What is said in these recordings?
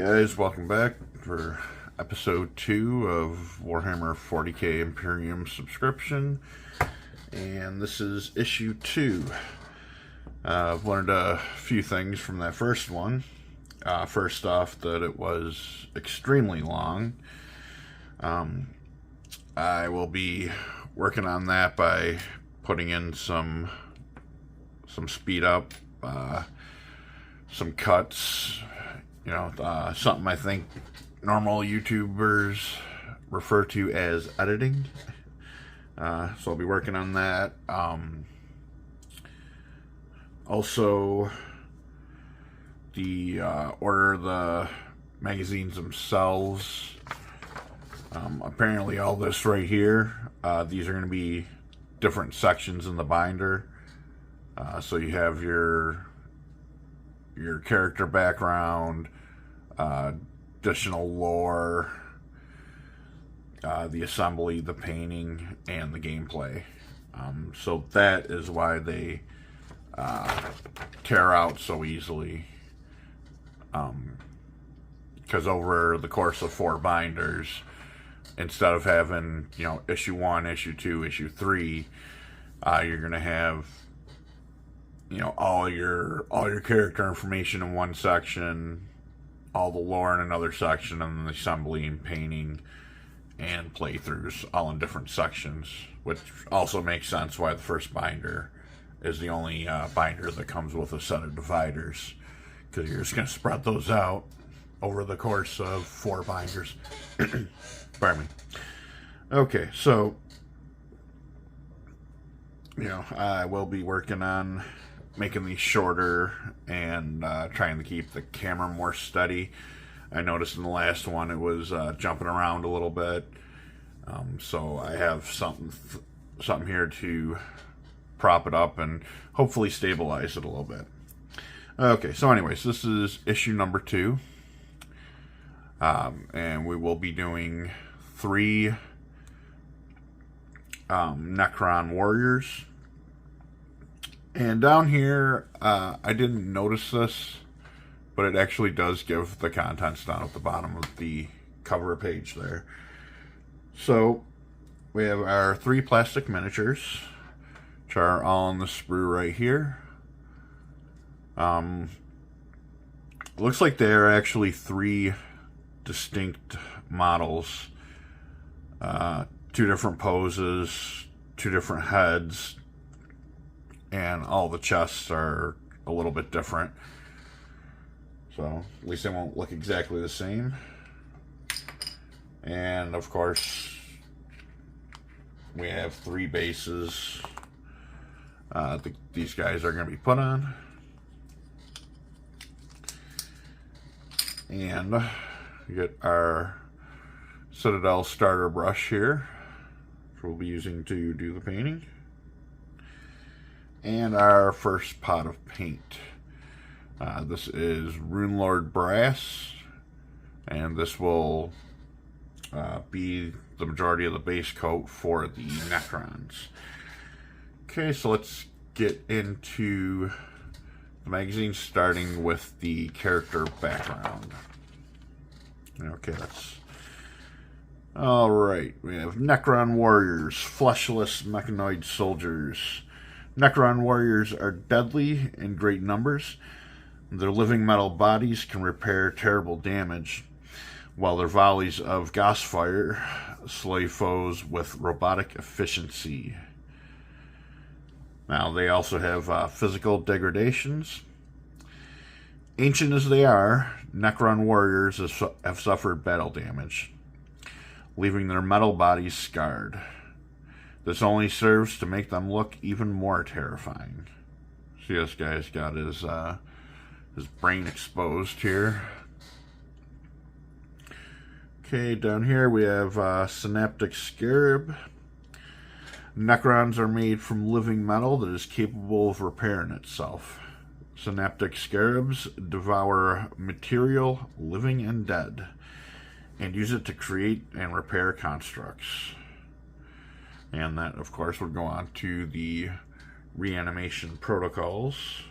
guys, welcome back for episode 2 of Warhammer 40k Imperium subscription, and this is issue 2. I've learned a few things from that first one. First off, that it was extremely long. I will be working on that by putting in some speed up, some cuts, something I think normal YouTubers refer to as editing. So I'll be working on that. Also, the order of the magazines themselves. Apparently all this right here, these are going to be different sections in the binder. So you have your character background, additional lore, the assembly, the painting, and the gameplay. So that is why they tear out so easily. Because over the course of 4 binders, instead of having, issue 1, issue 2, issue 3, you're going to have all your character information in one section, all the lore in another section, and then the assembly and painting and playthroughs all in different sections, which also makes sense why the first binder is the only binder that comes with a set of dividers, because you're just going to spread those out over the course of 4 binders. Pardon me. Okay, so I will be working on making these shorter and trying to keep the camera more steady. I noticed in the last one it was jumping around a little bit, so I have something here to prop it up and hopefully stabilize it a little bit. Okay, so anyways, this is issue number 2, and we will be doing 3 Necron warriors. And down here, I didn't notice this, but it actually does give the contents down at the bottom of the cover page there. So, we have our 3 plastic miniatures, which are all on the sprue right here. Looks like they are actually 3 distinct models. 2 different poses, 2 different heads, and all the chests are a little bit different. So, at least they won't look exactly the same. And, of course, we have 3 bases these guys are going to be put on. And we get our Citadel starter brush here, which we'll be using to do the painting. And our first pot of paint. This is Runelord Brass, and this will be the majority of the base coat for the Necrons. Okay, so let's get into the magazine, starting with the character background. Okay, alright, we have Necron warriors, fleshless mechanoid soldiers. Necron warriors are deadly in great numbers. Their living metal bodies can repair terrible damage, while their volleys of gas fire slay foes with robotic efficiency. Now, they also have physical degradations. Ancient as they are, Necron warriors have suffered battle damage, leaving their metal bodies scarred. This only serves to make them look even more terrifying. See, this guy's got his brain exposed here. Okay, down here we have synaptic scarab. Necrons are made from living metal that is capable of repairing itself. Synaptic scarabs devour material, living and dead, and use it to create and repair constructs. And that, of course, would go on to the reanimation protocols.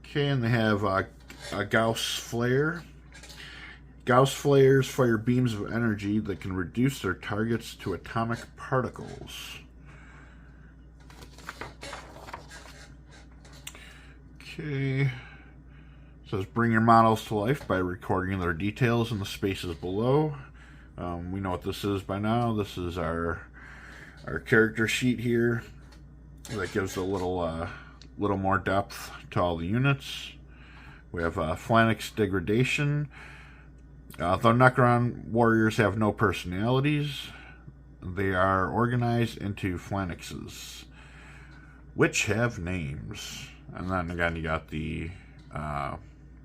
Okay, and they have a Gauss Flare. Gauss flares fire beams of energy that can reduce their targets to atomic particles. Okay. It says bring your models to life by recording their details in the spaces below. We know what this is by now. This is our character sheet here that gives a little more depth to all the units. We have phalanx degradation. Though Necron warriors have no personalities, they are organized into phalanxes, which have names. And then again, you got the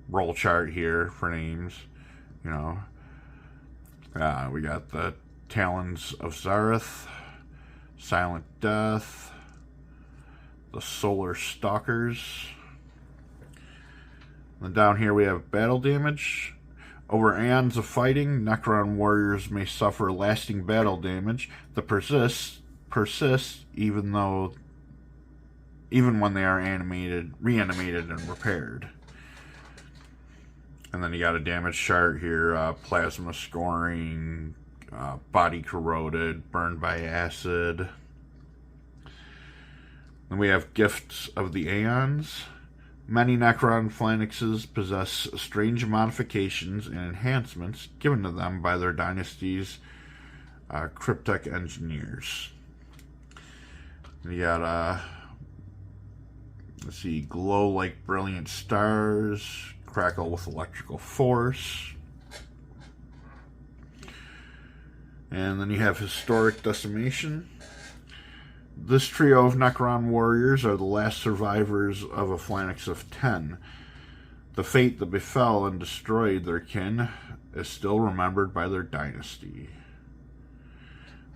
roll chart here for names. You know, we got the Talons of Zareth, Silent Death, the Solar Stalkers. And down here we have battle damage. Over aeons of fighting, Necron warriors may suffer lasting battle damage that persists even when they are reanimated, and repaired. And then you got a damage chart here: plasma scoring, body corroded, burned by acid. Then we have gifts of the aeons. Many Necron phalanxes possess strange modifications and enhancements given to them by their dynasty's cryptic engineers. You got, let's see, glow like brilliant stars, crackle with electrical force. And then you have historic decimation. This trio of Necron warriors are the last survivors of a phalanx of 10. The fate that befell and destroyed their kin is still remembered by their dynasty.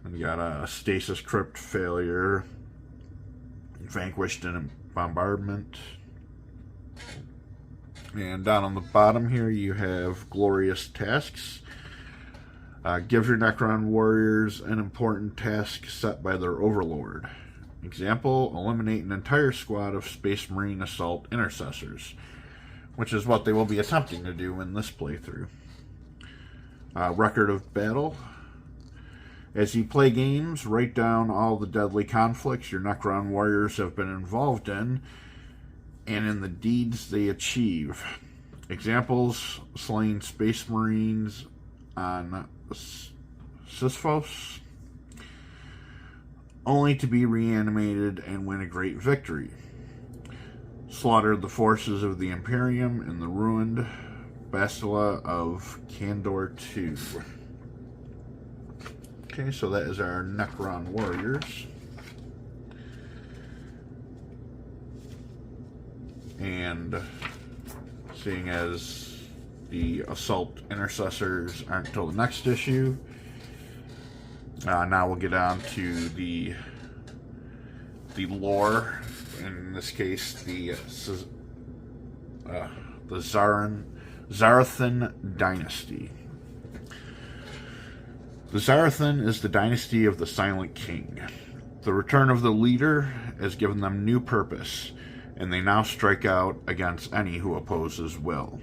And you got a stasis crypt failure, vanquished in a bombardment. And down on the bottom here you have glorious tasks. Give your Necron warriors an important task set by their overlord. Example, eliminate an entire squad of Space Marine assault intercessors, which is what they will be attempting to do in this playthrough. Record of battle. As you play games, write down all the deadly conflicts your Necron warriors have been involved in, and in the deeds they achieve. Examples, slaying Space Marines on Sisyphos, only to be reanimated and win a great victory. Slaughtered the forces of the Imperium in the ruined Bastilla of Kandor II. Okay, so that is our Necron warriors. And seeing as the assault intercessors aren't until the next issue, now we'll get on to the lore. In this case, the Zarathan dynasty. The Zarathan is the dynasty of the Silent King. The return of the leader has given them new purpose, and they now strike out against any who oppose his will.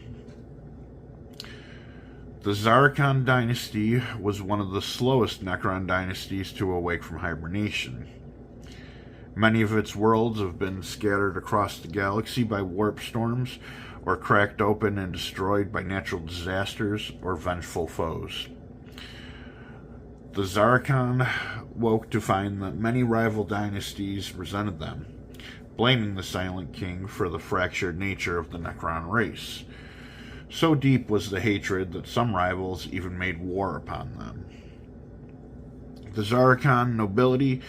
The Szarekhan dynasty was one of the slowest Necron dynasties to awake from hibernation. Many of its worlds have been scattered across the galaxy by warp storms, or cracked open and destroyed by natural disasters or vengeful foes. The Szarekhan woke to find that many rival dynasties resented them, blaming the Silent King for the fractured nature of the Necron race. So deep was the hatred that some rivals even made war upon them. The Szarekhan nobility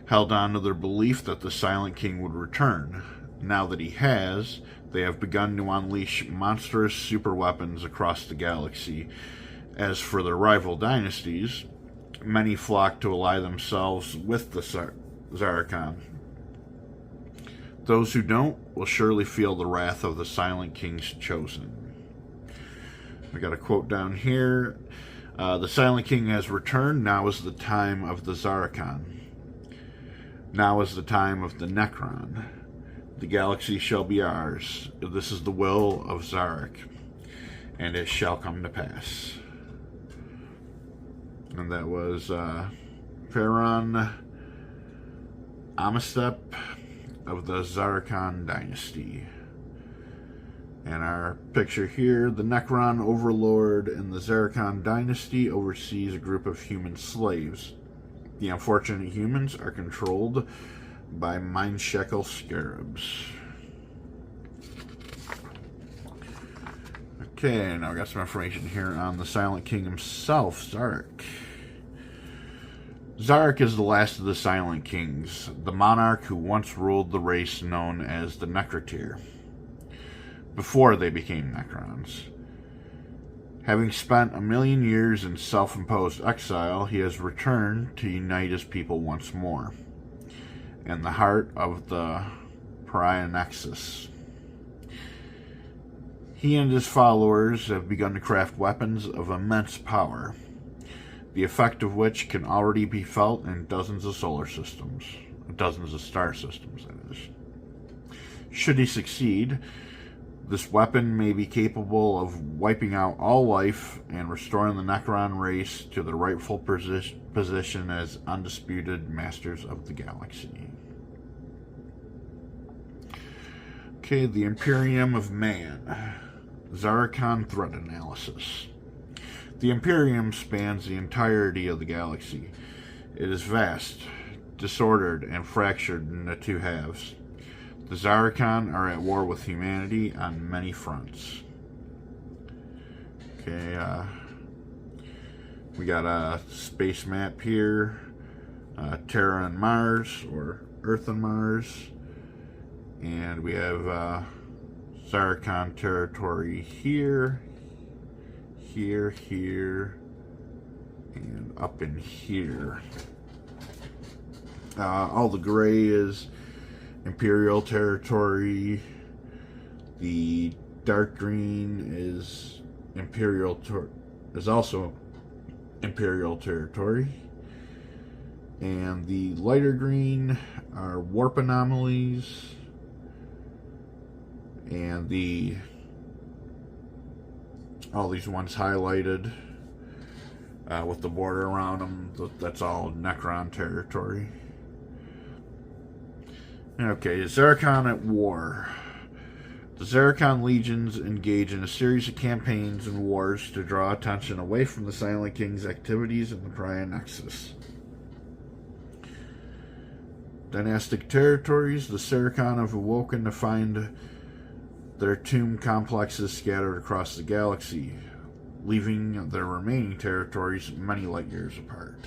held on to their belief that the Silent King would return. Now that he has, they have begun to unleash monstrous superweapons across the galaxy. As for their rival dynasties, many flock to ally themselves with the Szarekhan. Those who don't will surely feel the wrath of the Silent King's chosen. We got a quote down here. The Silent King has returned. Now is the time of the Szarekhan. Now is the time of the Necron. The galaxy shall be ours. This is the will of Zarek, and it shall come to pass. And that was Pharaon Amistep of the Szarekhan dynasty. And our picture here, the Necron overlord in the Szarekhan dynasty oversees a group of human slaves. The unfortunate humans are controlled by mind shekel scarabs. Okay, now I got some information here on the Silent King himself, Zarek. Zarek is the last of the Silent Kings, the monarch who once ruled the race known as the Necrotyr, before they became Necrons. Having spent 1,000,000 years in self-imposed exile, he has returned to unite his people once more, in the heart of the Pariah Nexus. He and his followers have begun to craft weapons of immense power, the effect of which can already be felt in dozens of solar systems, dozens of star systems, that is. Should he succeed, this weapon may be capable of wiping out all life and restoring the Necron race to their rightful position as undisputed masters of the galaxy. Okay, the Imperium of Man. Szarekhan threat analysis. The Imperium spans the entirety of the galaxy. It is vast, disordered, and fractured into two halves. The Szarekhan are at war with humanity on many fronts. Okay, we got a space map here. Terra and Mars, or Earth and Mars. And we have Szarekhan territory here, here, and up in here. All the gray is Imperial territory. The dark green is also Imperial territory. And the lighter green are warp anomalies. And all these ones highlighted with the border around them, that's all Necron territory. Okay, Szarekhan at war. The Szarekhan legions engage in a series of campaigns and wars to draw attention away from the Silent King's activities in the Pariah Nexus. Dynastic territories, the Szarekhan have awoken to find their tomb complexes scattered across the galaxy, leaving their remaining territories many light years apart.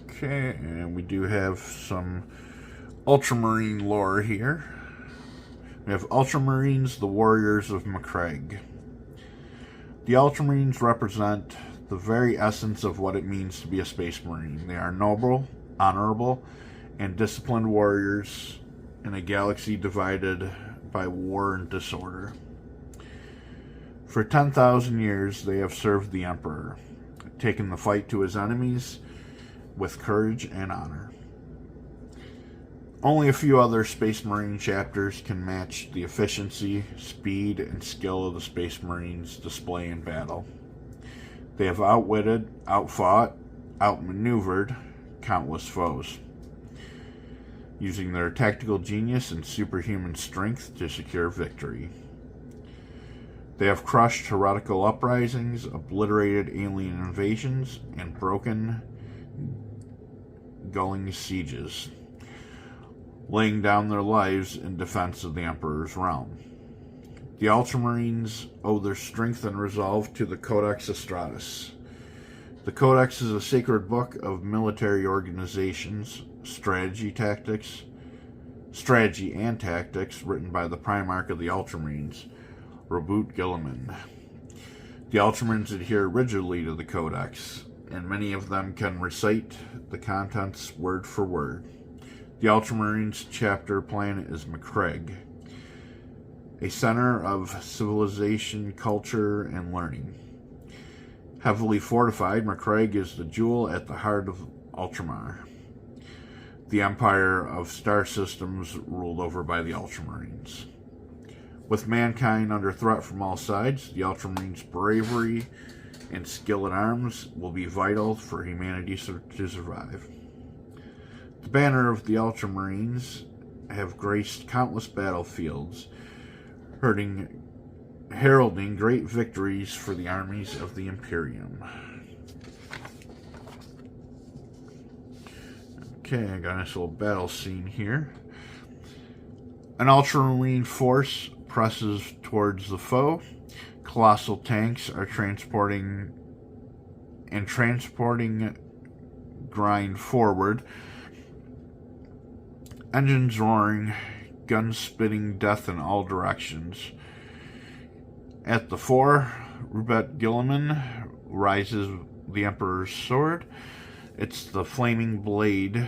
Okay, and we do have some ultramarine lore here. We have Ultramarines, the warriors of MacLeod. The Ultramarines represent the very essence of what it means to be a space marine. They are noble, honorable, and disciplined warriors in a galaxy divided by war and disorder. For 10,000 years, they have served the Emperor, taken the fight to his enemies with courage and honor. Only a few other Space Marine chapters can match the efficiency, speed, and skill of the Space Marines display in battle. They have outwitted, outfought, outmaneuvered countless foes, using their tactical genius and superhuman strength to secure victory. They have crushed heretical uprisings, obliterated alien invasions, and broken gulling sieges, laying down their lives in defense of the Emperor's realm. The Ultramarines owe their strength and resolve to the Codex Astratus. The Codex is a sacred book of military organizations, strategy and tactics written by the Primarch of the Ultramarines, Roboute Guilliman. The Ultramarines adhere rigidly to the Codex, and many of them can recite the contents word for word. The Ultramarines chapter planet is MacLeod, a center of civilization, culture, and learning. Heavily fortified, MacLeod is the jewel at the heart of Ultramar. The empire of star systems ruled over by the Ultramarines. With mankind under threat from all sides, the Ultramarines' bravery and skill at arms will be vital for humanity to survive. The banner of the Ultramarines have graced countless battlefields, heralding great victories for the armies of the Imperium. Okay, I got a nice little battle scene here. An Ultramarine force presses towards the foe. Colossal tanks are transporting grind forward. Engines roaring, guns spitting death in all directions. At the fore, Rupert Gilliman rises the Emperor's sword. It's the flaming blade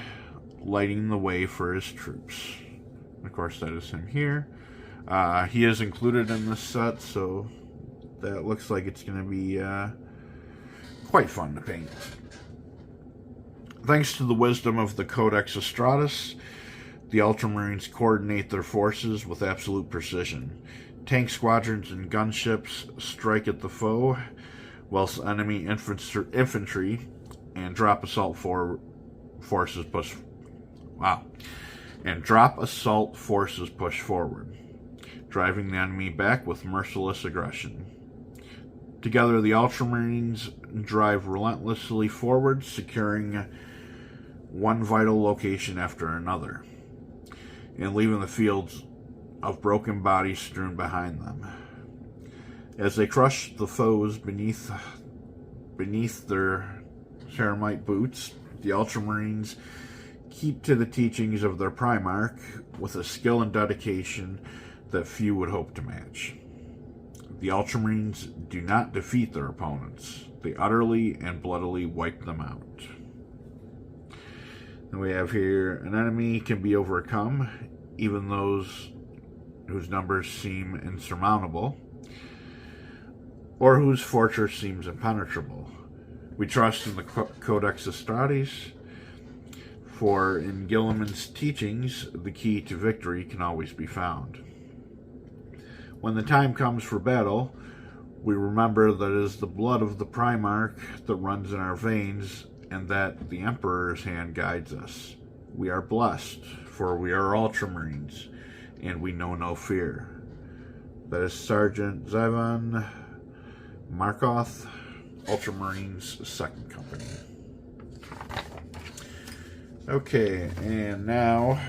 lighting the way for his troops. Of course, that is him here. He is included in this set, so that looks like it's going to be quite fun to paint. Thanks to the wisdom of the Codex Astratus, the Ultramarines coordinate their forces with absolute precision. Tank squadrons and gunships strike at the foe, whilst enemy infantry and drop assault forces push. Drop assault forces push forward, driving the enemy back with merciless aggression. Together, the Ultramarines drive relentlessly forward, securing one vital location after another, and leaving the fields of broken bodies strewn behind them. As they crush the foes beneath their ceramite boots, the Ultramarines keep to the teachings of their Primarch with a skill and dedication that few would hope to match. The Ultramarines do not defeat their opponents. They utterly and bloodily wipe them out. And we have here, an enemy can be overcome, even those whose numbers seem insurmountable, or whose fortress seems impenetrable. We trust in the Codex Astratus, for in Gilliman's teachings, the key to victory can always be found. When the time comes for battle, we remember that it is the blood of the Primarch that runs in our veins, and that the Emperor's hand guides us. We are blessed, for we are Ultramarines, and we know no fear. That is Sergeant Zyvan Markoth, Ultramarines 2nd Company. Okay, and now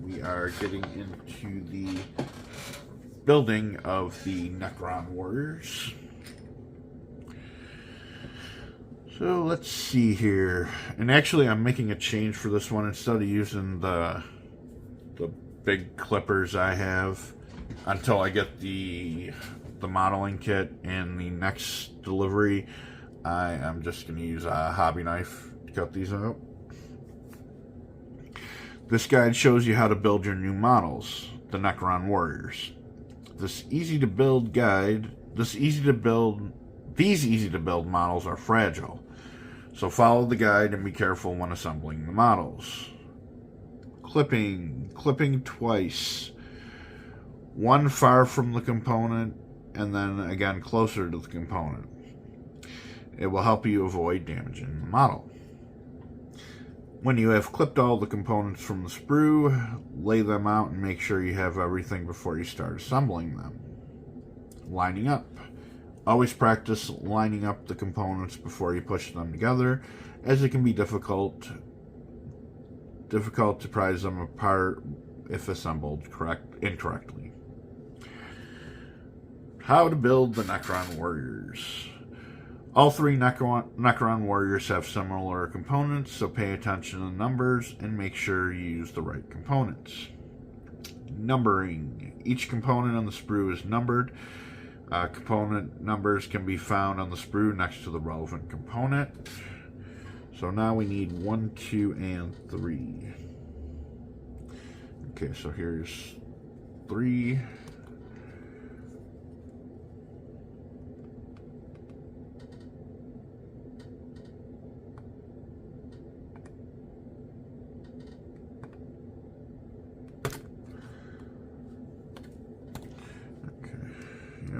we are getting into the building of the Necron warriors. So let's see here. And actually I'm making a change for this one. Instead of using the big clippers I have until I get the modeling kit in the next delivery, I am just going to use a hobby knife to cut these out. This guide shows you how to build your new models, the Necron warriors. These easy to build models are fragile, so follow the guide and be careful when assembling the models. Clipping twice, one far from the component and then again closer to the component. It will help you avoid damaging the model. When you have clipped all the components from the sprue, lay them out and make sure you have everything before you start assembling them. Lining up. Always practice lining up the components before you push them together, as it can be difficult to prise them apart if assembled incorrectly. How to build the Necron warriors. All three Necron warriors have similar components, so pay attention to the numbers and make sure you use the right components. Numbering. Each component on the sprue is numbered. Component numbers can be found on the sprue next to the relevant component. So now we need 1, 2, and 3. Okay, so here's 3.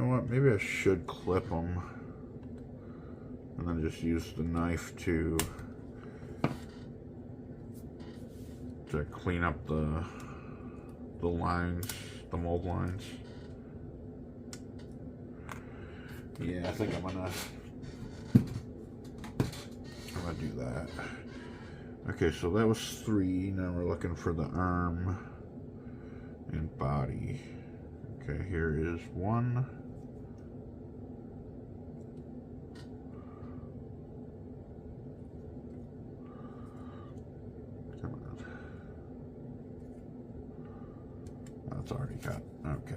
know what? Maybe I should clip them and then just use the knife to clean up the lines, the mold lines. Yeah, I think I'm gonna do that. Okay, so that was 3. Now we're looking for the arm and body. Okay, here is 1. Come on. That's already cut. Okay.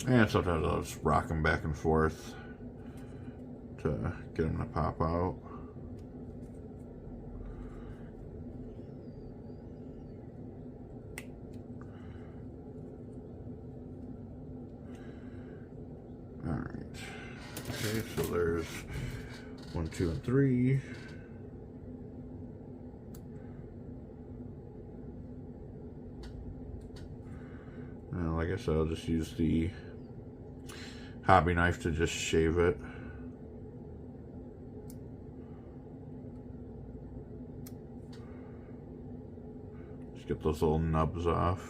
And sometimes I'll just rock them back and forth to get them to pop out. Alright. Okay, so there's 1, 2, and 3. And like I said, I'll just use the hobby knife to just shave it. Just get those little nubs off.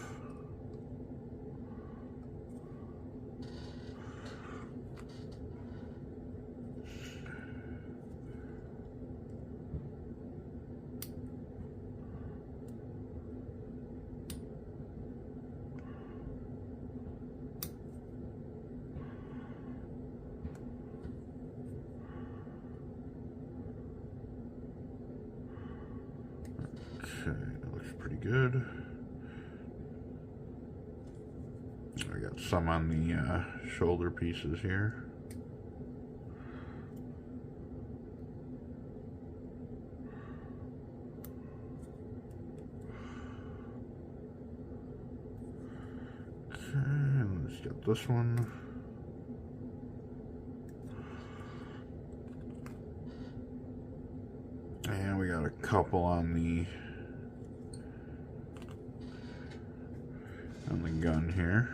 Okay, that looks pretty good. I got some on the shoulder pieces here. Okay, let's get this one. And we got a couple on the gun here.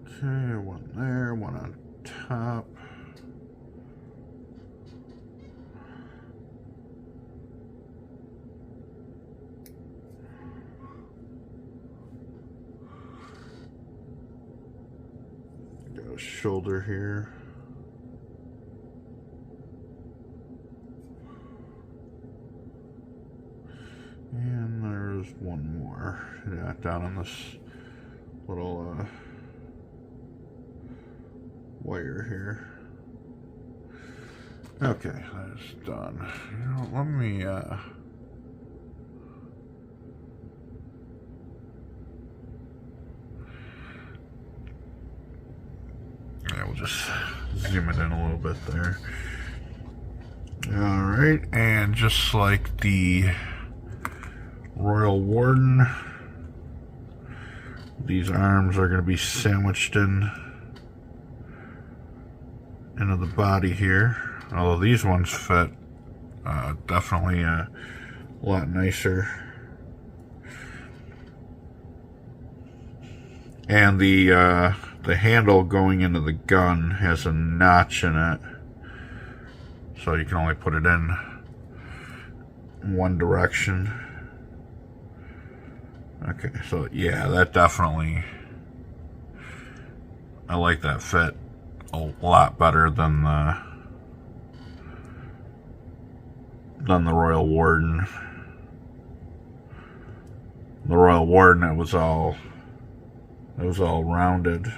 Okay, one there, one on top. Got a shoulder here. And there's one more. Yeah, down on this little wire here. Okay, that's done. You know, let me yeah, we'll just zoom it in a little bit there. Alright, and just like the Royal Warden, these arms are going to be sandwiched into the body here. Although these ones fit definitely a lot nicer. And the handle going into the gun has a notch in it, so you can only put it in one direction. Okay, so yeah, that definitely, I like that fit a lot better than the Royal Warden. The Royal Warden, it was all rounded,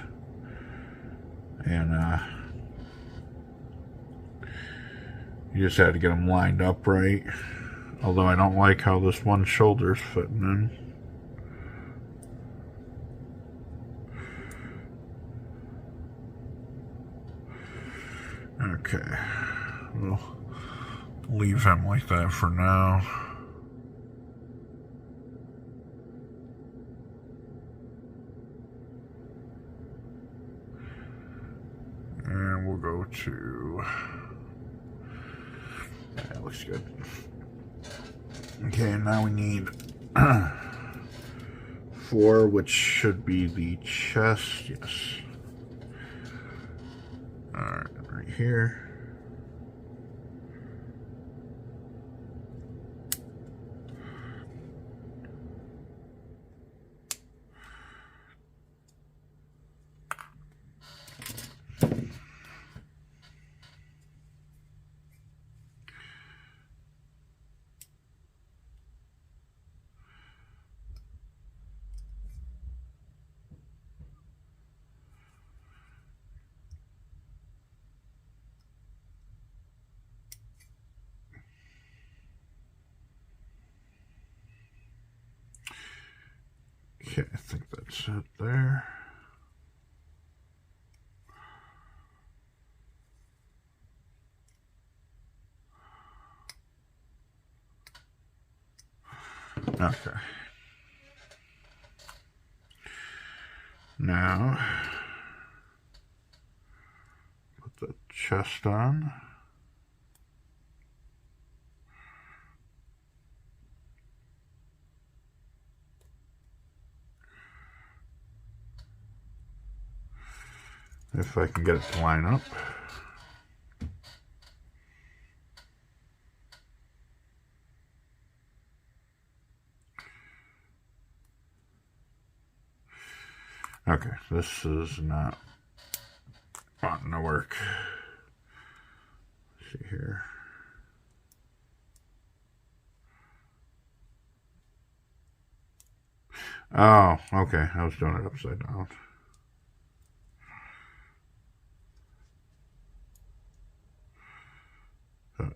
and you just had to get them lined up right. Although I don't like how this one shoulder's fitting in. Okay, We'll leave him like that for now. And we'll go to... That looks good. Okay, now we need 4, which should be the chest. Yes. Alright, right here. Okay, I think that's it there. Okay. Now, put the chest on. If I can get it to line up. Okay, this is not wanting to work. Let's see here. Oh, okay. I was doing it upside down.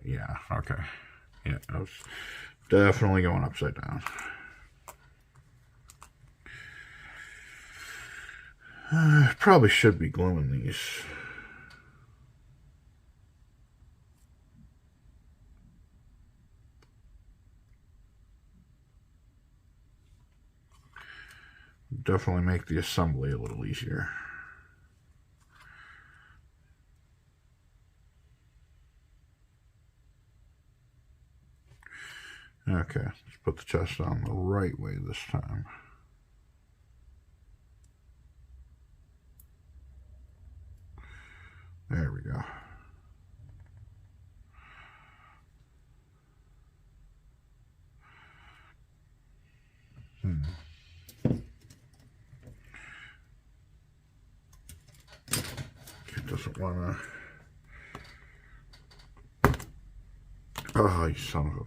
Yeah, okay. Yeah, I was definitely going upside down. Probably should be gluing these. Definitely make the assembly a little easier. Okay, let's put the chest on the right way this time. There we go. It doesn't want to... Oh, you son of a...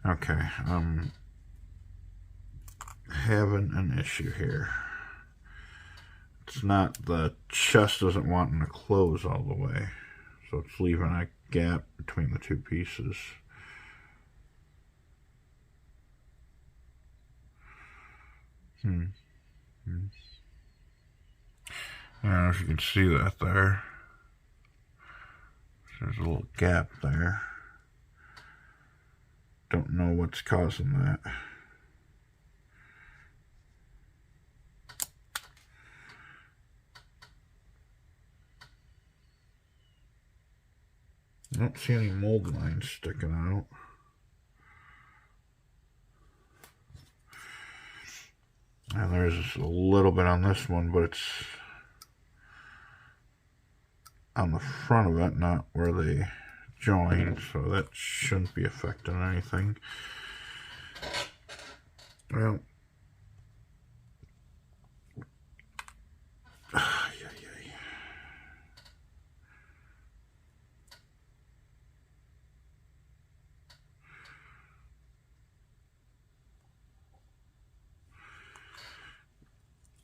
Okay, I'm having an issue here. It's not the chest isn't wanting to close all the way, so it's leaving a gap between the two pieces. I don't know if you can see that there. There's a little gap there. Don't know what's causing that. I don't see any mold lines sticking out. And there's just a little bit on this one, but it's on the front of it, not where they join, so that shouldn't be affecting anything. Well,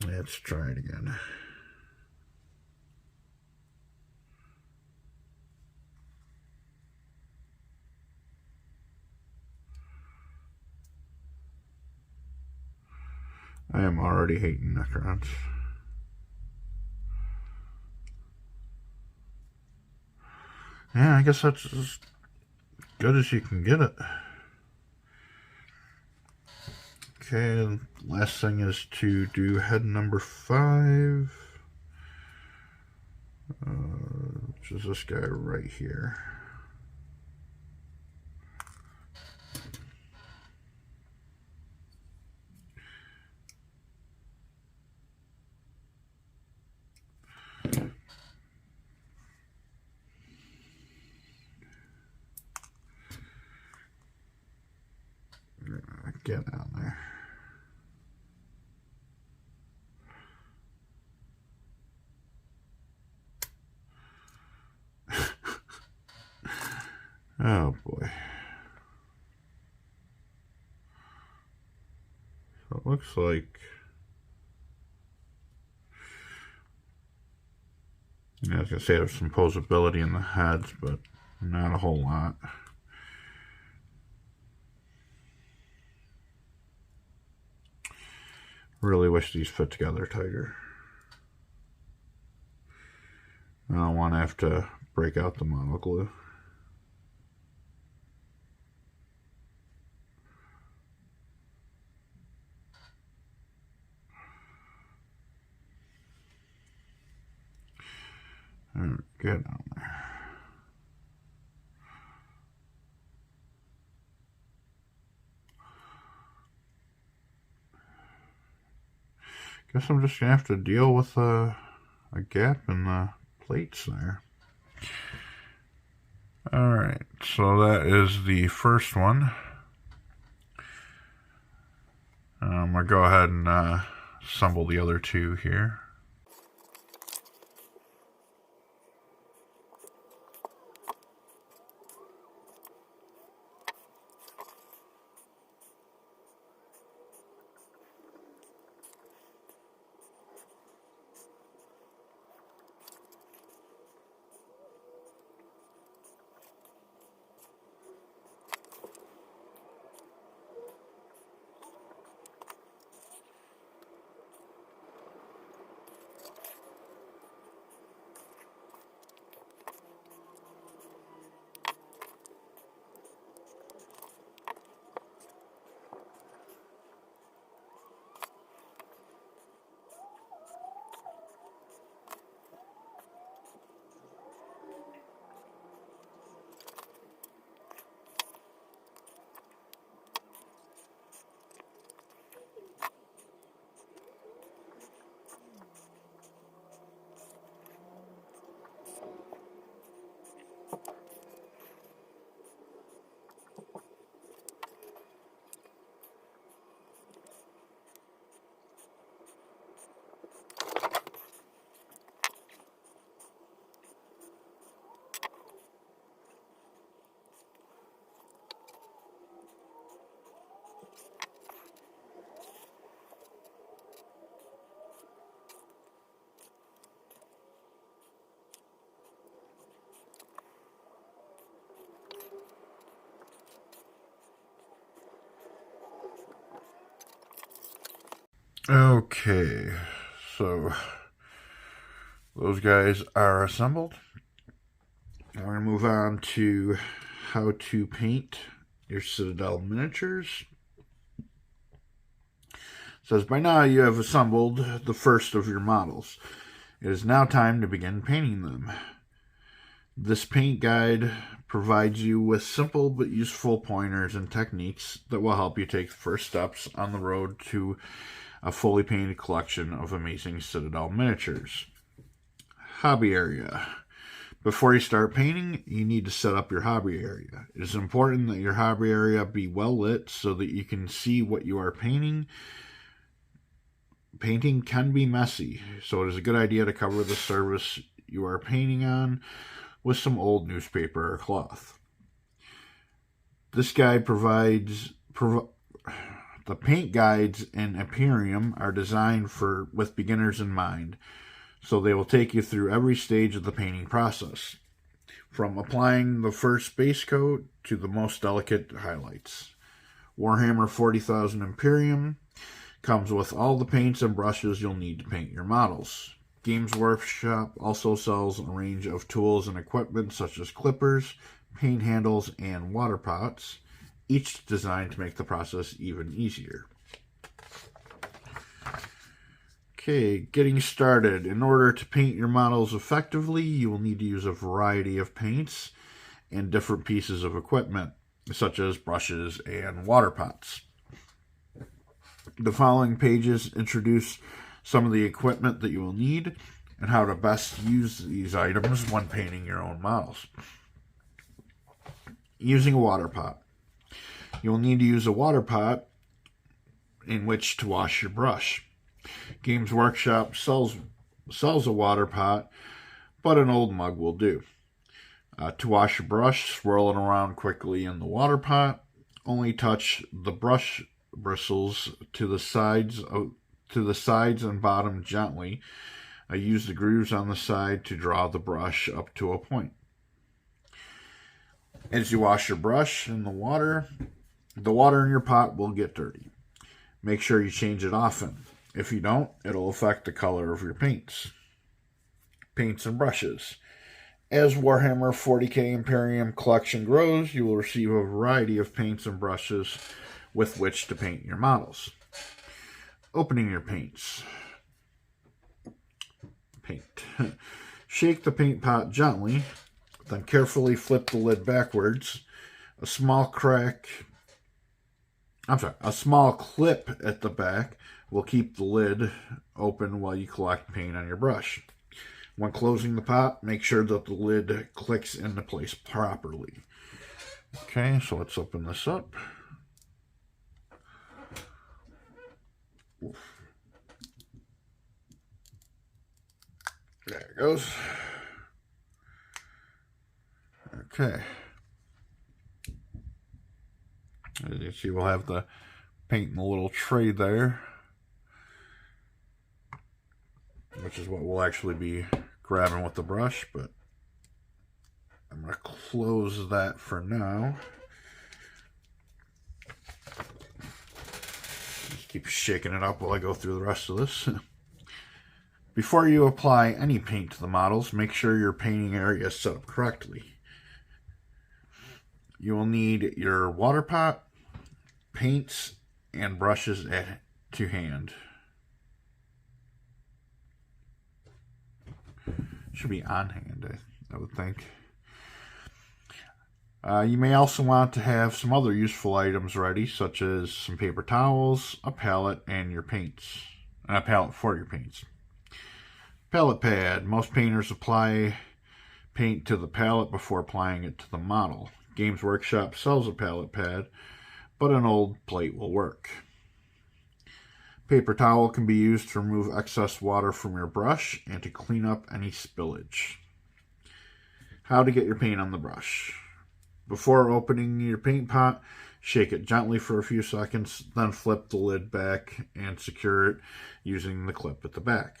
let's try it again. I am already hating Necrons. Yeah, I guess that's as good as you can get it. Okay, last thing is to do head number 5. Which is this guy right here. Get down there. Oh boy. So it looks like, I was going to say there's some posability in the heads, but not a whole lot. Really wish these fit together tighter. I don't want to have to break out the mono glue. Alright, get down there. Guess I'm just going to have to deal with a gap in the plates there. Alright, so that is the first one. I'm going to go ahead and assemble the other two here. Okay, so those guys are assembled. Now we're going to move on to how to paint your Citadel miniatures. It says, by now you have assembled the first of your models. It is now time to begin painting them. This paint guide provides you with simple but useful pointers and techniques that will help you take the first steps on the road to a fully painted collection of amazing Citadel miniatures. Hobby area. Before you start painting, you need to set up your hobby area. It is important that your hobby area be well lit so that you can see what you are painting. Painting can be messy, so it is a good idea to cover the surface you are painting on with some old newspaper or cloth. This guide provides the paint guides in IMPERIUM are designed with beginners in mind, so they will take you through every stage of the painting process, from applying the first base coat to the most delicate highlights. Warhammer 40,000 IMPERIUM comes with all the paints and brushes you'll need to paint your models. Games Workshop also sells a range of tools and equipment such as clippers, paint handles, and water pots, each designed to make the process even easier. Okay, getting started. In order to paint your models effectively, you will need to use a variety of paints and different pieces of equipment, such as brushes and water pots. The following pages introduce some of the equipment that you will need and how to best use these items when painting your own models. Using a water pot. You will need to use a water pot in which to wash your brush. Games Workshop sells a water pot, but an old mug will do. To wash your brush, swirl it around quickly in the water pot. Only touch the brush bristles to the sides and bottom gently. Use the grooves on the side to draw the brush up to a point. As you wash your brush in the water in your pot will get dirty. Make sure you change it often. If you don't, it'll affect the color of your paints. Paints and brushes. As Warhammer 40k Imperium collection grows, you will receive a variety of paints and brushes with which to paint your models. Opening your paints. Paint. Shake the paint pot gently, then carefully flip the lid backwards. A small clip at the back will keep the lid open while you collect paint on your brush. When closing the pot, make sure that the lid clicks into place properly. Okay, so let's open this up. There it goes. Okay. As you see, we'll have the paint in the little tray there, which is what we'll actually be grabbing with the brush, but I'm going to close that for now. Just keep shaking it up while I go through the rest of this. Before you apply any paint to the models, make sure your painting area is set up correctly. You will need your water pot, paints, and brushes to hand. Should be on hand, I would think. You may also want to have some other useful items ready, such as some paper towels, a palette, and your paints. A palette for your paints. Palette pad. Most painters apply paint to the palette before applying it to the model. Games Workshop sells a palette pad, but an old plate will work. Paper towel can be used to remove excess water from your brush and to clean up any spillage. How to get your paint on the brush. Before opening your paint pot, shake it gently for a few seconds, then flip the lid back and secure it using the clip at the back.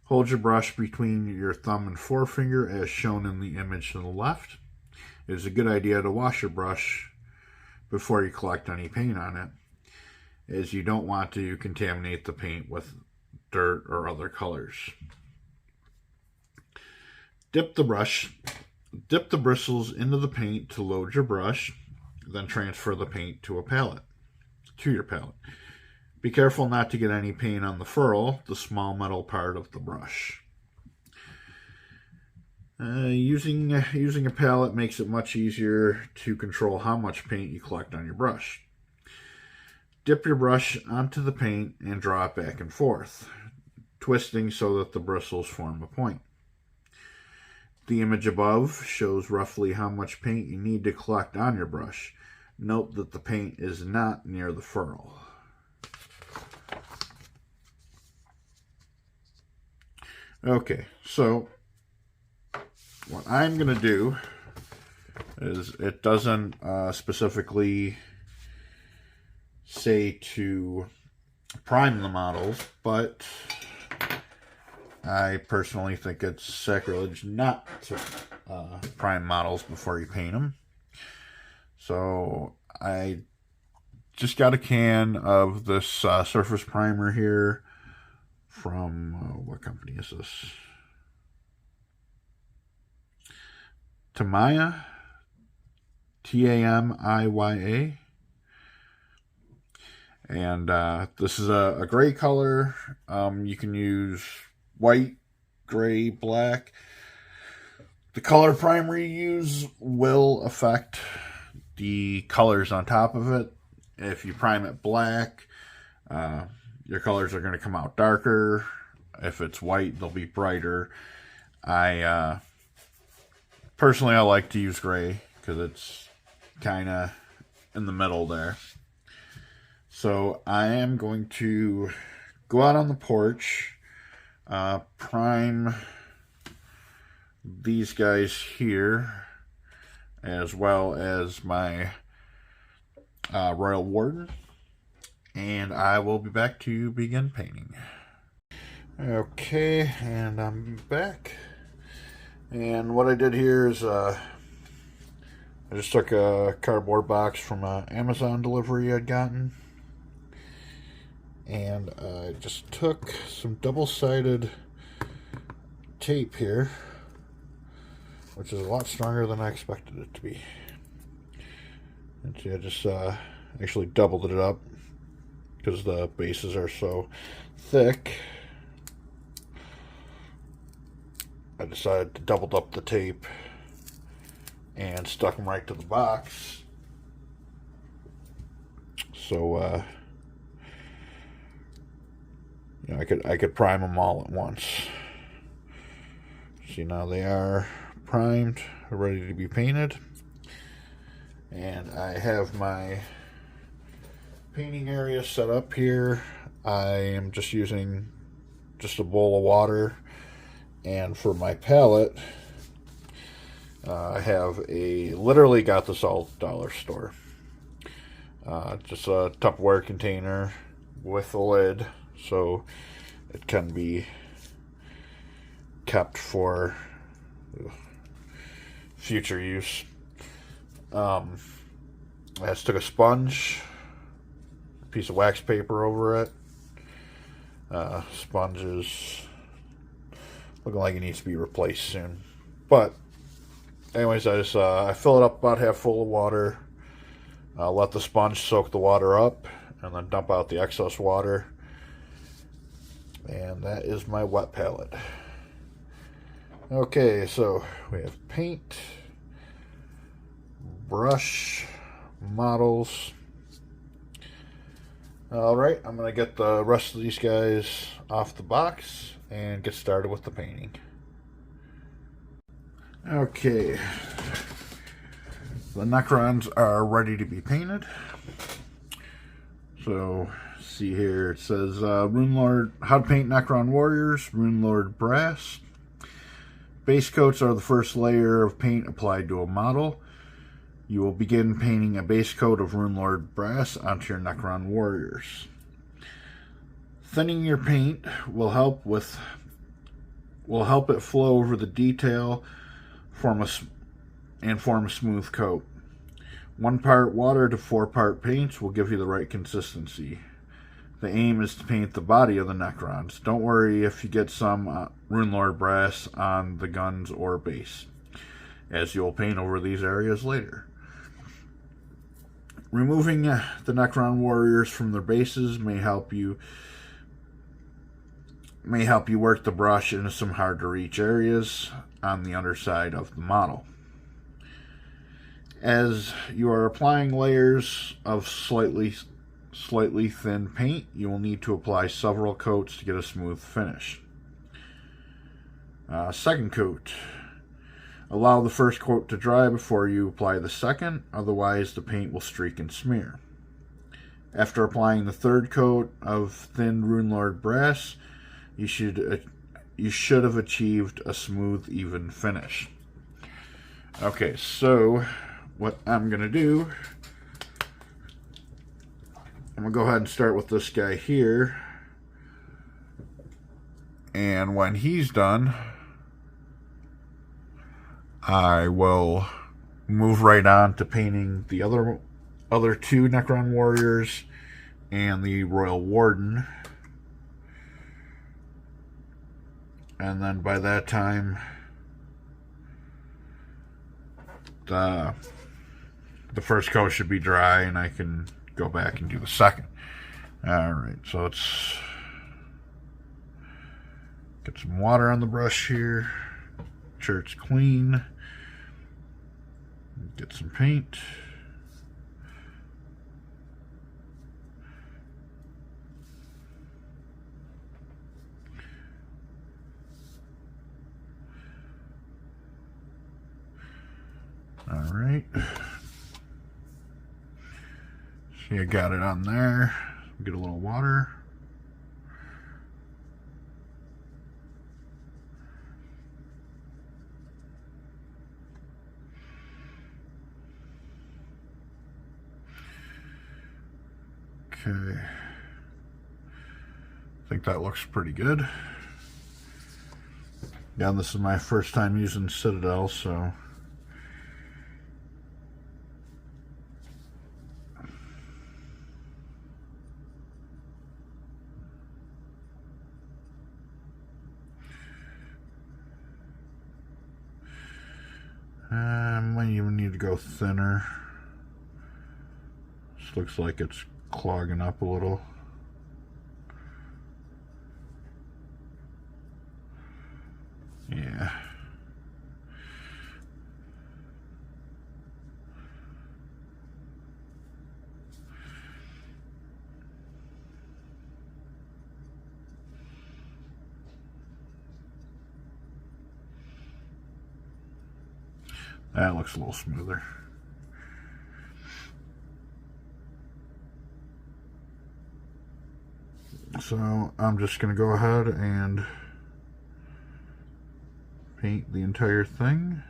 Hold your brush between your thumb and forefinger as shown in the image to the left. It is a good idea to wash your brush before you collect any paint on it, as you don't want to contaminate the paint with dirt or other colors. Dip the bristles into the paint to load your brush, then transfer the paint to your palette. Be careful not to get any paint on the ferrule, the small metal part of the brush. Using a palette makes it much easier to control how much paint you collect on your brush. Dip your brush onto the paint and draw it back and forth, twisting so that the bristles form a point. The image above shows roughly how much paint you need to collect on your brush. Note that the paint is not near the ferrule. Okay, so what I'm going to do is, it doesn't specifically say to prime the models, but I personally think it's sacrilege not to prime models before you paint them. So I just got a can of this surface primer here from, what company is this? Tamiya, Tamiya. And this is a gray color. You can use white, gray, black. The color primer you use will affect the colors on top of it. If you prime it black, your colors are going to come out darker. If it's white, they'll be brighter. Personally, I like to use gray because it's kind of in the middle there. So I am going to go out on the porch, prime these guys here, as well as my Royal Warden, and I will be back to begin painting. Okay, and I'm back. And what I did here is I just took a cardboard box from an Amazon delivery I'd gotten, and I just took some double-sided tape here, which is a lot stronger than I expected it to be. And see, I just actually doubled it up because the bases are so thick. I decided to double up the tape and stuck them right to the box. So you know, I could prime them all at once. See, now they are primed, ready to be painted. And I have my painting area set up here. I am just using just a bowl of water. And for my palette, I have literally got this all at the dollar store. Just a Tupperware container with a lid, so it can be kept for future use. I just took a sponge, a piece of wax paper over it. Sponge is looking like it needs to be replaced soon. But anyways, I fill it up about half full of water. Let the sponge soak the water up, and then dump out the excess water. And that is my wet palette. Okay, so we have paint, brush, models. Alright, I'm going to get the rest of these guys off the box and get started with the painting. Okay, the Necrons are ready to be painted. So, see here, it says Rune Lord, how to paint Necron warriors, Rune Lord brass. Base coats are the first layer of paint applied to a model. You will begin painting a base coat of Rune Lord brass onto your Necron warriors. Thinning your paint will help it flow over the detail, form a smooth coat. 1 part water to 4 part paints will give you the right consistency. The aim is to paint the body of the Necrons. Don't worry if you get some Rune Lord brass on the guns or base, as you'll paint over these areas later. Removing the Necron warriors from their bases may help you work the brush into some hard to reach areas on the underside of the model. As you are applying layers of slightly thin paint, you will need to apply several coats to get a smooth finish. Second coat. Allow the first coat to dry before you apply the second, otherwise the paint will streak and smear. After applying the third coat of thin Rune Lord brass, you should have achieved a smooth, even finish. Okay, so what I'm going to do, I'm going to go ahead and start with this guy here. And when he's done, I will move right on to painting the other 2 Necron warriors and the Royal Warden. And then by that time, the first coat should be dry and I can go back and do the second. Alright, so let's get some water on the brush here. Make sure it's clean. Get some paint. Alright. See, I got it on there. Get a little water. Okay. I think that looks pretty good. Yeah, this is my first time using Citadel, so I might even need to go thinner. This looks like it's clogging up a little. Yeah. That looks a little smoother. So I'm just going to go ahead and paint the entire thing.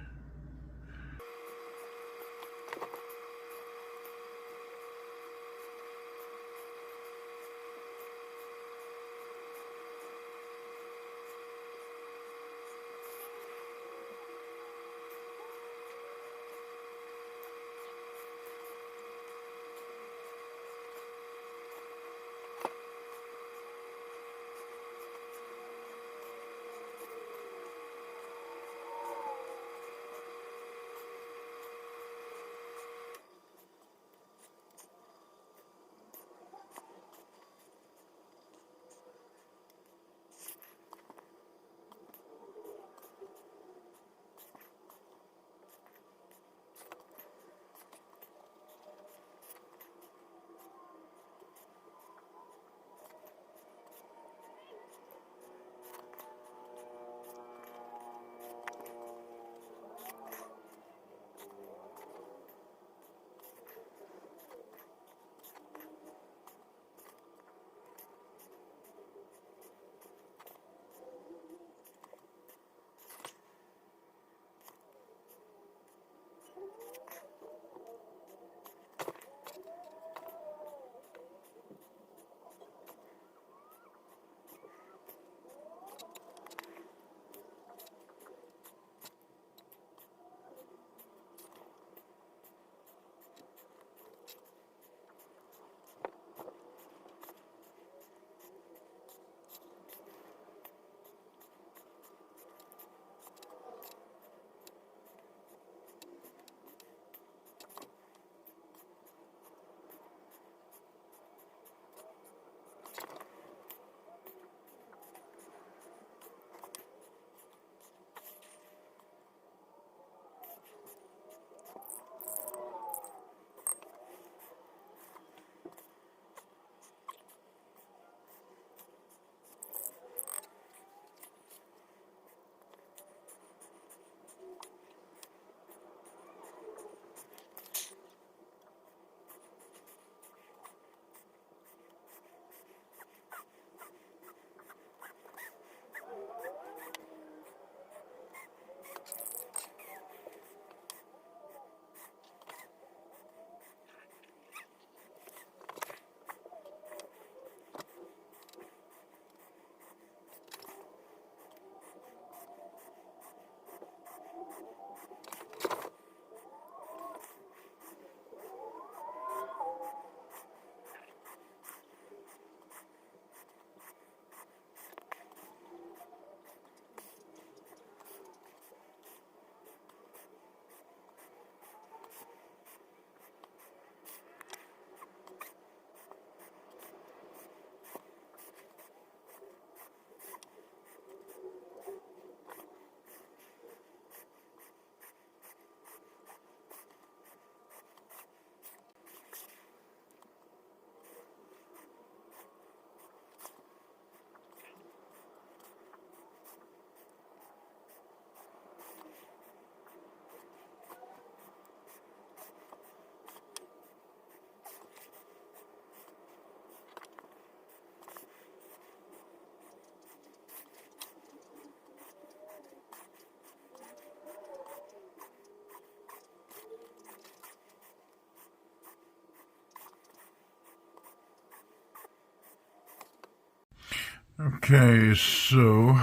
Okay, so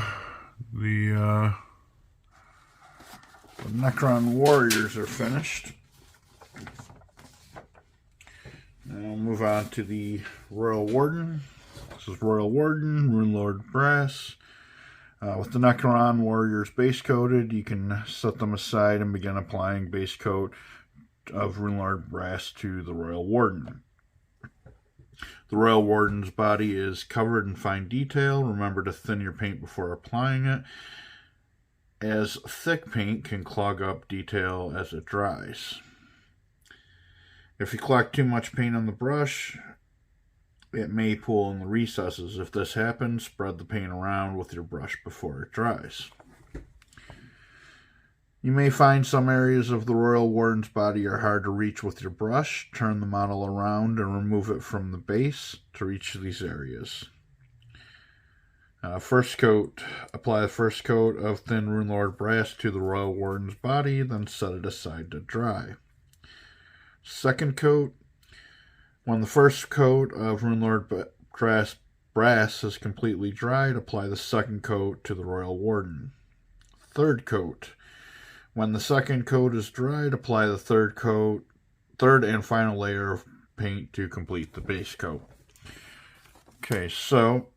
the Necron warriors are finished. Now we'll move on to the Royal Warden. This is Royal Warden, Runelord Brass. With the Necron warriors base coated, you can set them aside and begin applying base coat of Runelord Brass to the Royal Warden. The Royal Warden's body is covered in fine detail. Remember to thin your paint before applying it, as thick paint can clog up detail as it dries. If you collect too much paint on the brush, it may pool in the recesses. If this happens, spread the paint around with your brush before it dries. You may find some areas of the Royal Warden's body are hard to reach with your brush. Turn the model around and remove it from the base to reach these areas. First coat. Apply the first coat of thin Runelord Brass to the Royal Warden's body, then set it aside to dry. Second coat. When the first coat of Runelord Brass is completely dried, apply the second coat to the Royal Warden. Third coat. When the second coat is dried, apply the third and final layer of paint to complete the base coat. Okay, so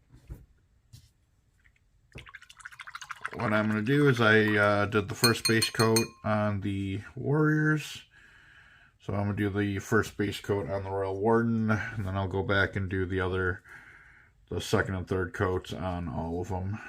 what I'm going to do is I did the first base coat on the warriors. So I'm going to do the first base coat on the Royal Warden, and then I'll go back and do the second and third coats on all of them.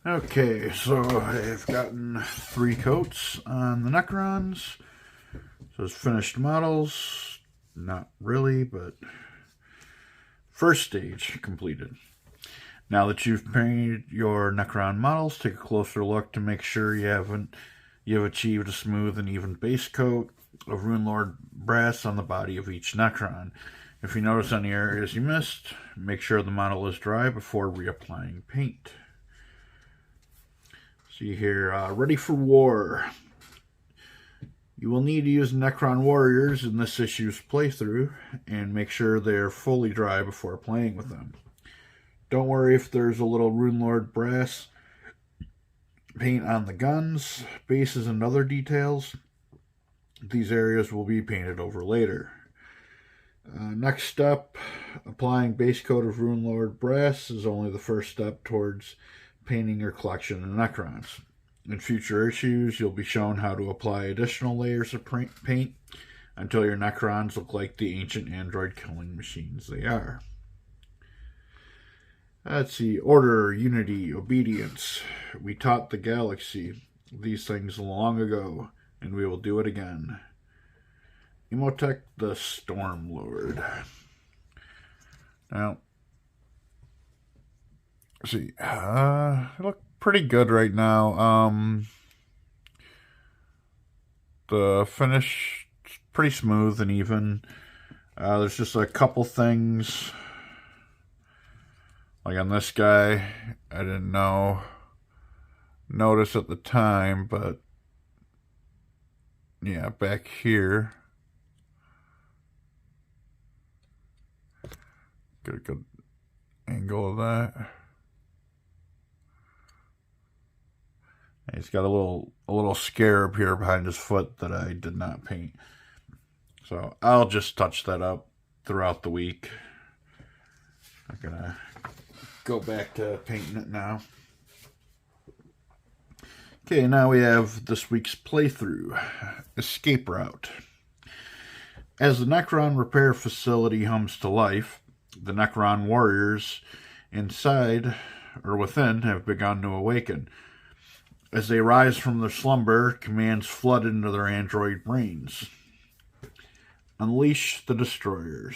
Okay, so I've gotten 3 coats on the Necrons. So it's finished models. Not really, but first stage completed. Now that you've painted your Necron models, take a closer look to make sure you have achieved a smooth and even base coat of Runelord brass on the body of each Necron. If you notice any areas you missed, make sure the model is dry before reapplying paint. See here, ready for war. You will need to use Necron warriors in this issue's playthrough and make sure they're fully dry before playing with them. Don't worry if there's a little Runelord brass paint on the guns, bases, and other details. These areas will be painted over later. Next step, applying base coat of Runelord brass is only the first step towards painting your collection of Necrons. In future issues, you'll be shown how to apply additional layers of paint until your Necrons look like the ancient android killing machines they are. Let's see, order, unity, obedience. We taught the galaxy these things long ago, and we will do it again. Imhotep the Stormlord. Now, let's see, I look pretty good right now. The finish is pretty smooth and even. There's just a couple things. Like on this guy, I didn't notice at the time, but yeah, back here, get a good angle of that. He's got a little scarab here behind his foot that I did not paint. So I'll just touch that up throughout the week. I'm gonna go back to painting it now. Okay, now we have this week's playthrough, Escape Route. As the Necron repair facility hums to life, the Necron warriors inside or within have begun to awaken. As they rise from their slumber, commands flood into their android brains. Unleash the destroyers.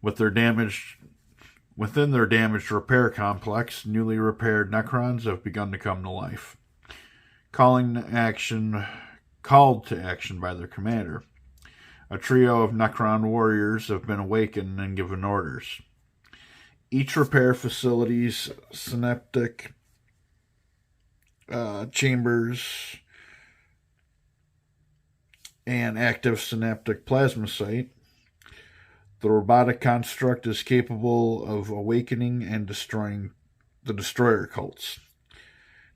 Within their damaged repair complex, newly repaired Necrons have begun to come to life. Called to action by their commander. A trio of Necron warriors have been awakened and given orders. Each repair facility's synaptic chambers and active synaptic plasma site. The robotic construct is capable of awakening and destroying the destroyer cults.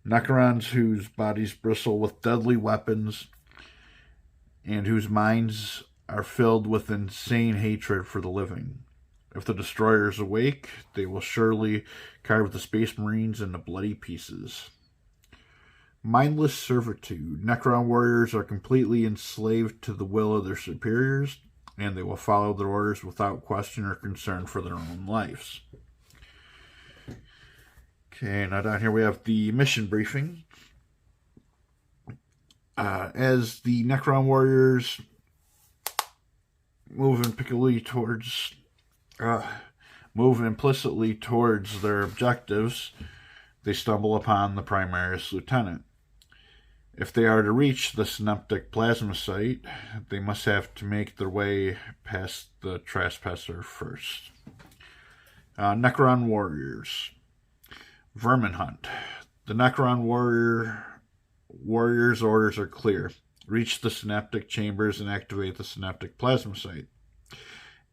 Necrons whose bodies bristle with deadly weapons and whose minds are filled with insane hatred for the living. If the destroyers awake, they will surely carve the Space Marines into bloody pieces. Mindless servitude. Necron warriors are completely enslaved to the will of their superiors, and they will follow their orders without question or concern for their own lives. Okay, now down here we have the mission briefing. As the Necron warriors move implicitly towards their objectives, they stumble upon the Primaris Lieutenant. If they are to reach the synaptic plasma site, they must have to make their way past the trespasser first. Necron warriors. Vermin hunt. The Necron warriors' orders are clear. Reach the synaptic chambers and activate the synaptic plasma site.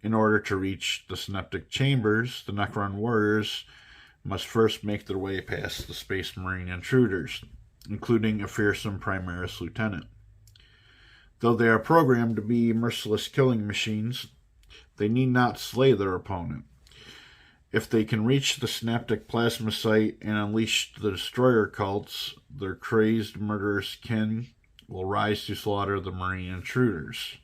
In order to reach the synaptic chambers, the Necron warriors must first make their way past the Space Marine intruders, including a fearsome Primaris Lieutenant. Though they are programmed to be merciless killing machines, they need not slay their opponent. If they can reach the synaptic plasma site and unleash the destroyer cults, their crazed, murderous kin will rise to slaughter the Marine intruders.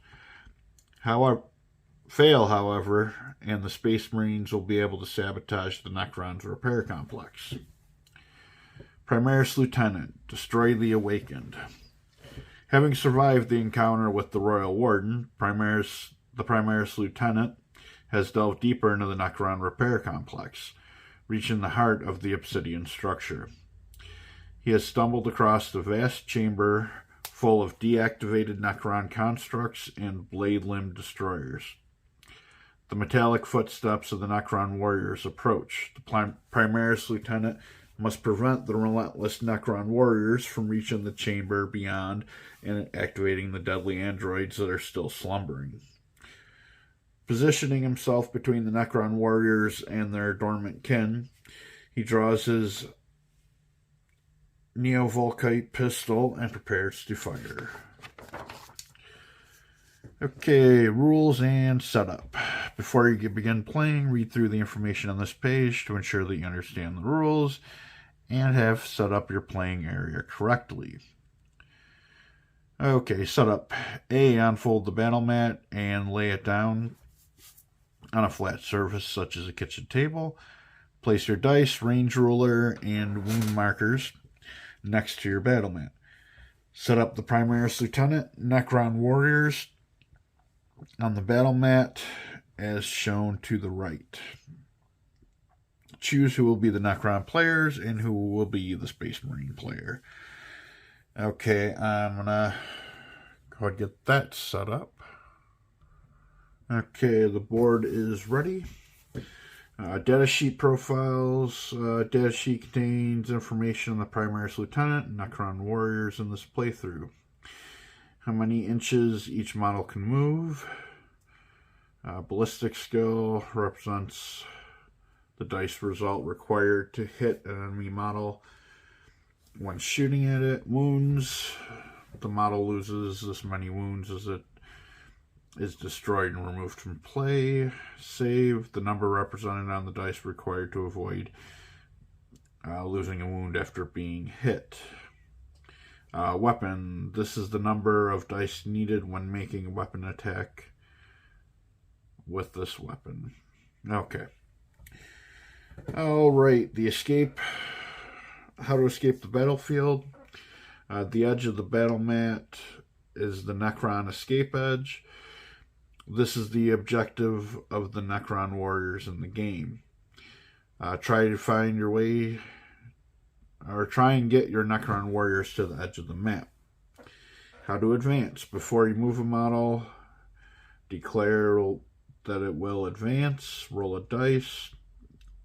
Fail, however, and the Space Marines will be able to sabotage the Necron's repair complex. Primaris Lieutenant, destroy the Awakened. Having survived the encounter with the Royal Warden, the Primaris Lieutenant has delved deeper into the Necron repair complex, reaching the heart of the obsidian structure. He has stumbled across a vast chamber full of deactivated Necron constructs and blade-limbed destroyers. The metallic footsteps of the Necron warriors approach. The Primaris Lieutenant must prevent the relentless Necron warriors from reaching the chamber beyond and activating the deadly androids that are still slumbering. Positioning himself between the Necron warriors and their dormant kin, he draws his Neovolkite pistol and prepares to fire. Okay, rules and setup. Before you begin playing, read through the information on this page to ensure that you understand the rules and have set up your playing area correctly. Okay, setup. A. Unfold the battle mat and lay it down on a flat surface such as a kitchen table. Place your dice, range ruler, and wound markers next to your battle mat. Set up the Primaris Lieutenant, Necron warriors on the battle mat as shown to the right. Choose who will be the Necron players and who will be the Space Marine player. Okay, I'm going to go ahead and get that set up. Okay, the board is ready. Data sheet profiles. Data sheet contains information on the Primaris Lieutenant and Necron warriors in this playthrough. How many inches each model can move. Ballistic skill represents the dice result required to hit an enemy model when shooting at it. Wounds. The model loses this many wounds as it is destroyed and removed from play. Save. The number represented on the dice required to avoid losing a wound after being hit. Weapon. This is the number of dice needed when making a weapon attack with this weapon. Okay. Alright, the escape. How to escape the battlefield. The edge of the battle mat is the Necron escape edge. This is the objective of the Necron warriors in the game. Try to find your way, or try and get your Necron warriors to the edge of the map. How to advance. Before you move a model, declare that it will advance. Roll a dice.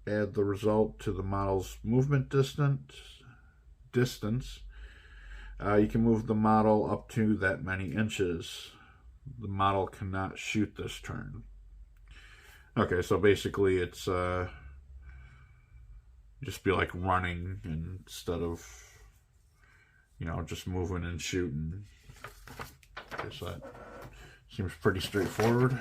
Add the result to the model's movement distance. You can move the model up to that many inches. The model cannot shoot this turn. Okay, so basically it's just be like running instead of, just moving and shooting. Okay, so that seems pretty straightforward.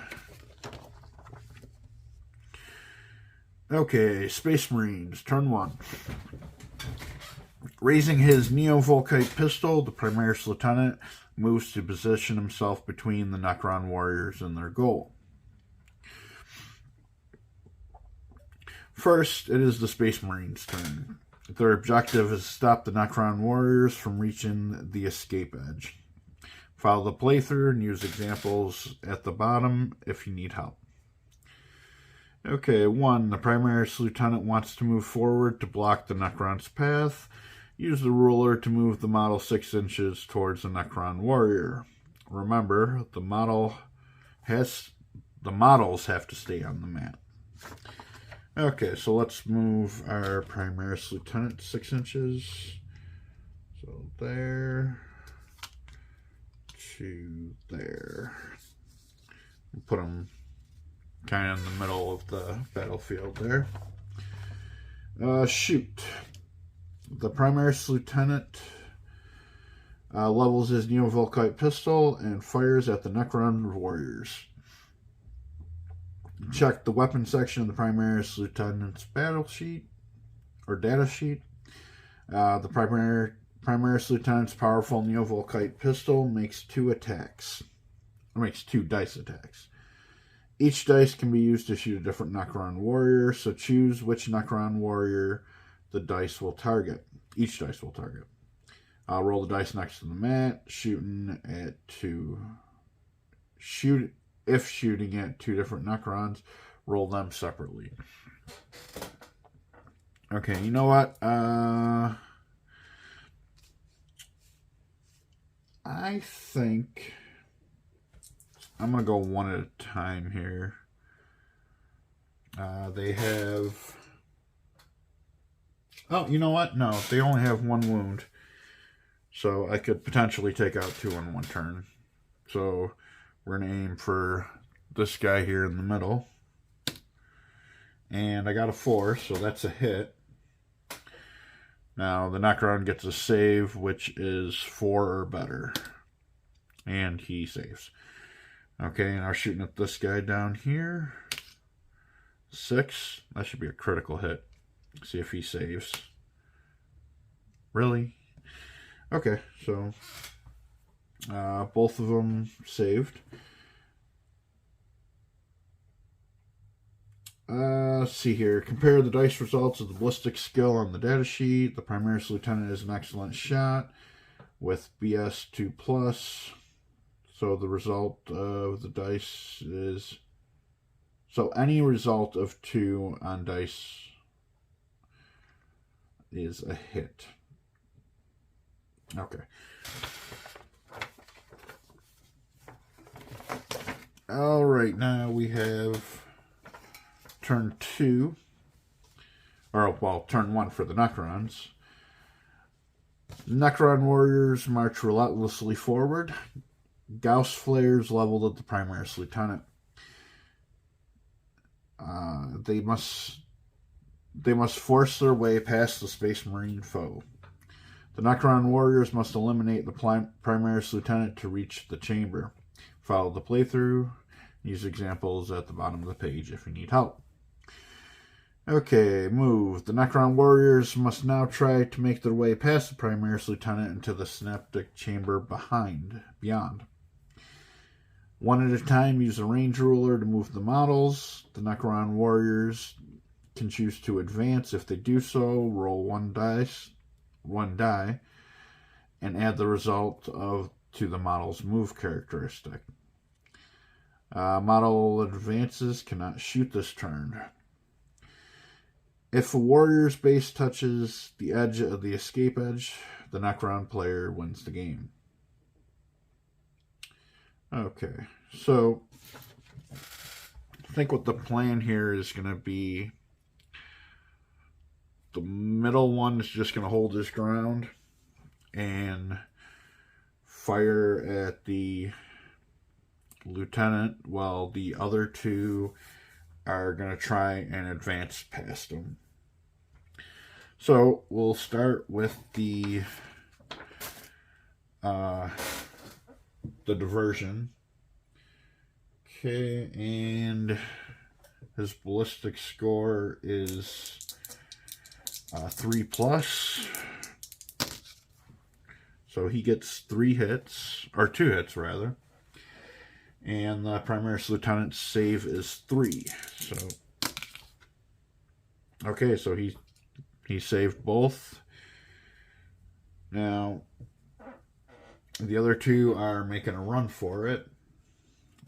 Okay, Space Marines, turn 1. Raising his Neovolkite pistol, the Primaris Lieutenant moves to position himself between the Necron warriors and their goal. First, it is the Space Marines' turn. Their objective is to stop the Necron warriors from reaching the escape edge. Follow the playthrough and use examples at the bottom if you need help. Okay, 1. The Primaris Lieutenant wants to move forward to block the Necron's path. Use the ruler to move the model 6 inches towards the Necron warrior. Remember, the models have to stay on the mat. Okay, so let's move our Primaris Lieutenant 6 inches. So there to there. We'll put them kind of in the middle of the battlefield there. Shoot. The Primaris Lieutenant levels his Neovolkite pistol and fires at the Necron warriors. Check the weapon section of the Primaris Lieutenant's battle sheet or data sheet. The Primaris Lieutenant's powerful Neovolkite pistol makes 2 attacks. It makes 2 dice attacks. Each dice can be used to shoot a different Necron warrior, so choose which Necron warrior the dice will target. Each dice will target. Roll the dice next to the mat. If shooting at 2 different Necrons, roll them separately. Okay, you know what? I think I'm going to go one at a time here. They have... Oh, you know what? No, they only have 1 wound. So I could potentially take out 2 in 1 turn. So we're going to aim for this guy here in the middle. And I got a 4, so that's a hit. Now the Necron gets a save, which is 4 or better. And he saves. Okay, now shooting at this guy down here. 6. That should be a critical hit. See if he saves. Really? Okay, so both of them saved. Let's see here. Compare the dice results of the ballistic skill on the data sheet. The Primaris Lieutenant is an excellent shot with BS 2+. So the result of the dice is... So any result of 2 on dice is a hit. Okay. All right, now we have turn 2. Or, well, turn 1 for the Necrons. Necron warriors march relentlessly forward. Gauss flares leveled at the Primaris Lieutenant. They must force their way past the Space Marine foe. The Necron warriors must eliminate the Primaris Lieutenant to reach the chamber. Follow the playthrough. Use examples at the bottom of the page if you need help. Okay, move. The Necron warriors must now try to make their way past the Primaris Lieutenant into the synaptic chamber beyond. One at a time, use a range ruler to move the models. The Necron warriors can choose to advance. If they do so, roll one die, and add the result to the model's move characteristic. Model advances cannot shoot this turn. If a warrior's base touches the edge of the escape edge, the Necron player wins the game. Okay, so I think what the plan here is going to be, the middle one is just going to hold his ground and fire at the lieutenant, while the other 2 are going to try and advance past him. So we'll start with the diversion. Okay, and his ballistic score is 3+. So he gets 3 hits, or 2 hits rather. And the Primaris Lieutenant's save is 3. So, okay, so he saved both. Now, the other 2 are making a run for it.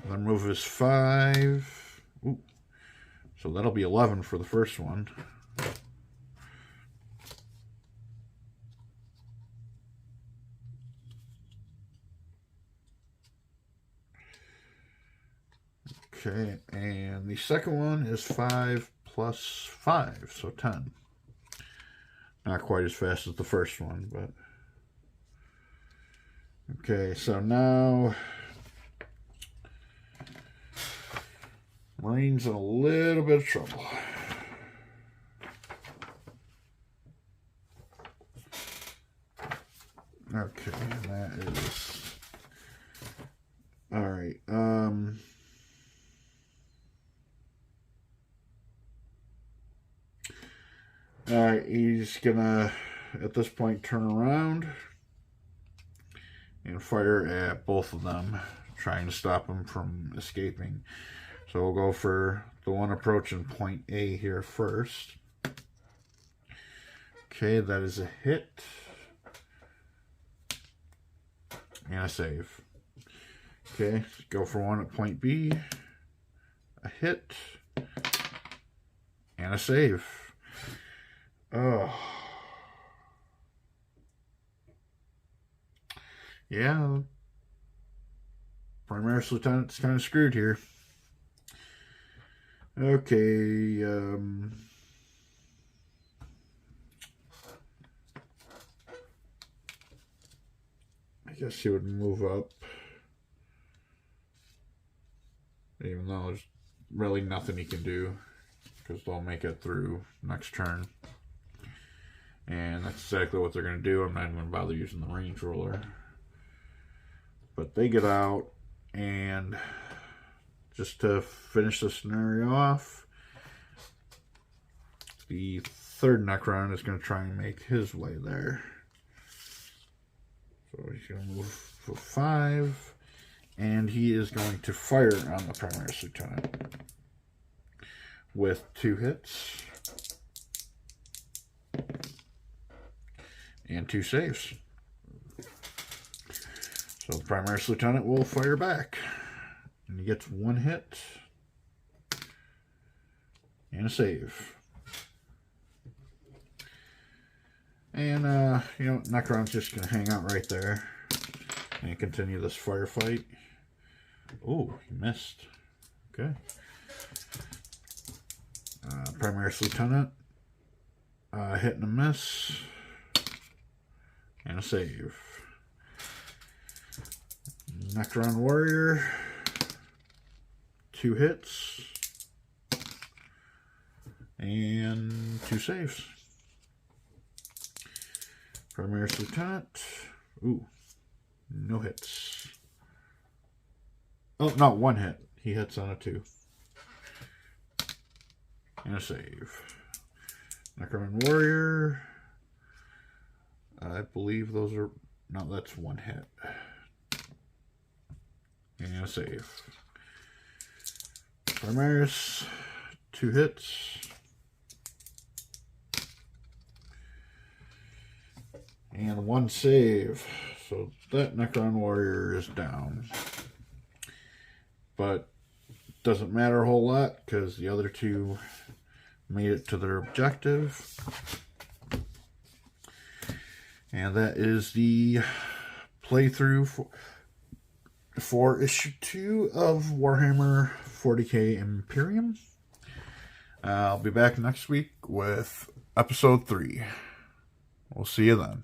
Their move is 5. Ooh. So that'll be 11 for the first one. Okay, and the second one is 5 plus 5, so 10. Not quite as fast as the first one, but... Okay, so now... Marine's in a little bit of trouble. Okay, and that is... Alright, Alright, he's gonna, at this point, turn around and fire at both of them, trying to stop them from escaping. So we'll go for the one approaching point A here first. Okay, that is a hit. And a save. Okay, go for one at point B. A hit. And a save. Oh. Yeah. Primaris Lieutenant's kind of screwed here. Okay, I guess he would move up. Even though there's really nothing he can do. Because they'll make it through next turn. And that's exactly what they're going to do. I'm not even going to bother using the range ruler. But they get out. And just to finish the scenario off, the third Necron is going to try and make his way there. So he's going to move for 5. And he is going to fire on the Primaris Lieutenant with 2 hits and 2 saves. So the Primaris Lieutenant will fire back. And he gets 1 hit and a save. And, Necron's just going to hang out right there and continue this firefight. Oh, he missed. Okay. Primaris Lieutenant. Hit and a miss. And a save. Necron Warrior. 2 hits. And 2 saves. Primaris Lieutenant. Ooh. No hits. Oh, no, 1 hit. He hits on a 2. And a save. Necron Warrior. I believe those are... No, that's 1 hit. And a save. Primaris. 2 hits. And 1 save. So that Necron Warrior is down. But doesn't matter a whole lot because the other 2 made it to their objective. And that is the playthrough for issue 2 of Warhammer 40k Imperium. I'll be back next week with episode 3. We'll see you then.